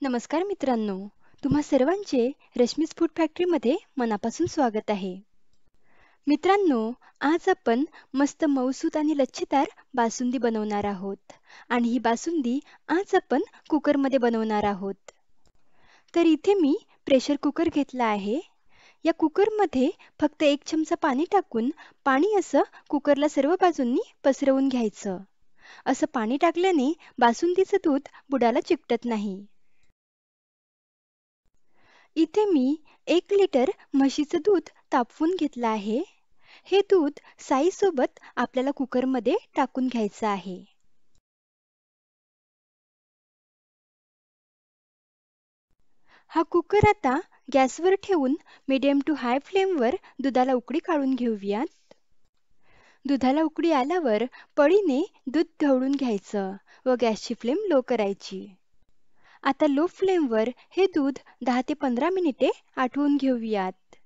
नमस्कार मित्रांनो, तुम्हा सर्वांचे रश्मीज फूड फॅक्टरीमध्ये मनापासून स्वागत आहे. मित्रांनो, आज आपण मस्त मऊसूत आणि लच्छेदार बासुंदी बनवणार आहोत आणि ही बासुंदी आज आपण कुकरमध्ये बनवणार आहोत. तर इथे मी प्रेशर कुकर घेतला आहे. या कुकरमध्ये फक्त 1 चमचा पाणी टाकून पाणी असं कुकरला सर्व बाजूंनी पसरवून घ्यायचं. असं पाणी टाकल्याने बासुंदीचं दूध बुडाला चिकटत नाही. इथे मी 1 लिटर म्हशीचं दूध तापवून घेतलं आहे. हे दूध साईसोबत आपल्याला कुकरमध्ये टाकून घ्यायचं आहे. हा कुकर आता गॅसवर ठेवून मीडियम टू हाय फ्लेमवर दुधाला उकळी काढून घेऊयात. दुधाला उकळी आल्यावर पळीने दूध ढवळून घ्यायचं व गॅसची फ्लेम लो करायची. आता लो फ्लेमवर हे दूध 10 ते 15 मिनिटे आटवून घेऊयात.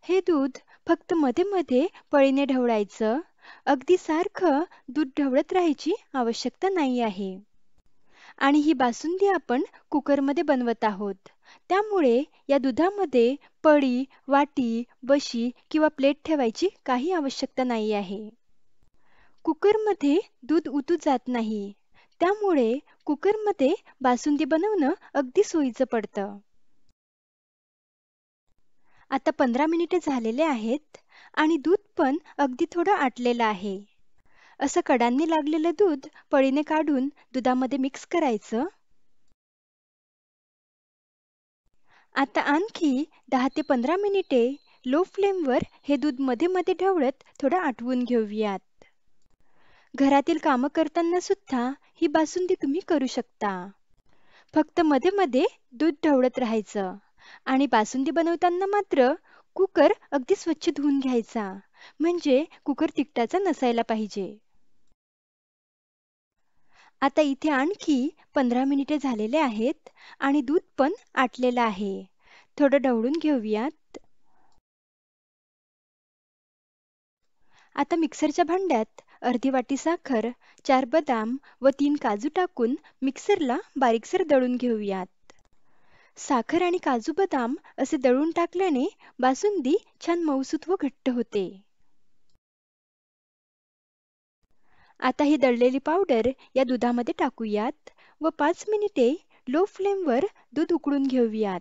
हे दूध फक्त मध्ये-मध्ये पळीने ढवळायचं. अगदी सारखं दूध ढवळत राहायची आवश्यकता नाही आहे. आणि ही बासुंदी आपण कुकरमध्ये बनवत आहोत. त्यामुळे या दुधामध्ये पळी, वाटी, बशी किंवा प्लेट ठेवायची काही आवश्यकता नाही आहे. कुकरमध्ये दूध उतू जात नाही. त्यामुळे कुकरमध्ये बासुंदी बनवणं अगदी सोयीचं पडतं. आता 15 मिनिटे झालेले आहेत आणि दूध पण अगदी थोडं आटलेलं आहे. असं कडांनी लागलेलं दूध पळीने काढून दुधामध्ये मिक्स करायचं. आता आणखी 10 ते 15 मिनिटे लो फ्लेमवर हे दूध मध्ये-मध्ये ढवळत थोडं आटवून घेऊयात. घरातील कामं करताना सुद्धा ही बासुंदी तुम्ही करू शकता. फक्त मध्ये-मध्ये दूध ढवळत राहायचं आणि बासुंदी बनवताना मात्र कुकर अगदी स्वच्छ धुवून घ्यायचा. म्हणजे कुकर तिकटाचा नसायला पाहिजे. आता इथे आणखी 15 मिनिटे झालेले आहेत आणि दूध पण आटलेलं आहे. थोडं ढवळून घेऊयात. आता मिक्सरच्या भांड्यात अर्धी वाटी साखर, 4 बदाम व 3 काजू टाकून मिक्सरला बारीकसर दळून घेऊयात. साखर आणि काजू बदाम असे दळून टाकल्याने बासुंदी छान मऊसूत व घट्ट होते. आता ही दळलेली पावडर या दुधामध्ये टाकूयात व 5 मिनिटे लो फ्लेमवर दूध उकळून घेऊयात.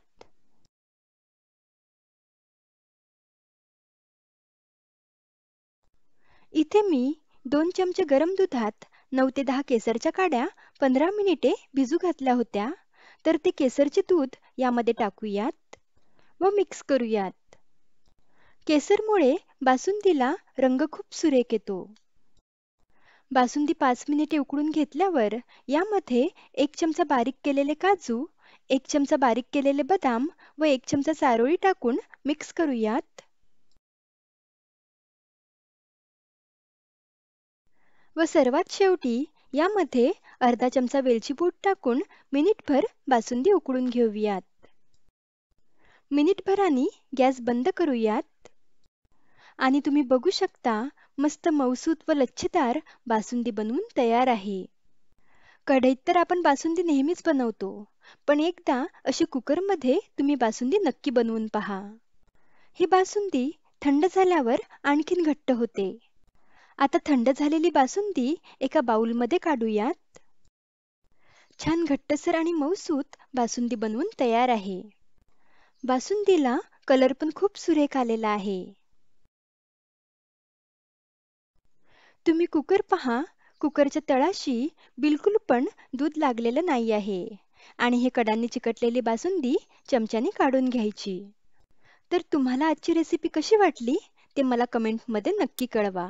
इथे मी 2 चमचे गरम दुधात 9 ते 10 केसरच्या काड्या 15 मिनिटे भिजू घातल्या होत्या. तर ते केसरचे दूध यामध्ये टाकूयात व मिक्स करूयात. केसरमुळे बासुंदीला रंग खूप सुरेख येतो. बासुंदी 5 मिनिटे उकळून घेतल्यावर यामध्ये 1 चमचा बारीक केलेले काजू, 1 चमचा बारीक केलेले बदाम व 1 चमचा चारोळी टाकून मिक्स करूयात. व सर्वात शेवटी यामध्ये अर्धा चमचा वेलची पूड टाकून मिनिटभर बासुंदी उकळून घेऊयात. मिनिटभरानी गॅस बंद करूयात आणि तुम्ही बघू शकता मस्त मऊसूत व लच्छेदार बासुंदी बनवून तयार आहे. कढईत तर आपण बासुंदी नेहमीच बनवतो, पण एकदा अशी कुकरमध्ये तुम्ही बासुंदी नक्की बनवून पहा. ही बासुंदी थंड झाल्यावर आणखीन घट्ट होते. आता थंड झालेली बासुंदी एका बाउलमध्ये काढूयात. छान घट्टसर आणि मऊसूत बासुंदी बनवून तयार आहे. बासुंदीला कलर पण खूप सुरेख आलेला आहे. तुम्ही कुकर पहा, कुकरच्या तळाशी बिलकुल पण दूध लागलेलं नाही आहे आणि हे कडांनी चिकटलेली बासुंदी चमच्याने काढून घ्यायची. तर तुम्हाला आजची रेसिपी कशी वाटली ते मला कमेंटमध्ये नक्की कळवा.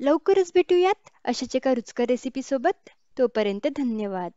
लवकरच भेटूयात अशाच एका रुचकर रेसिपीसोबत. तोपर्यंत धन्यवाद.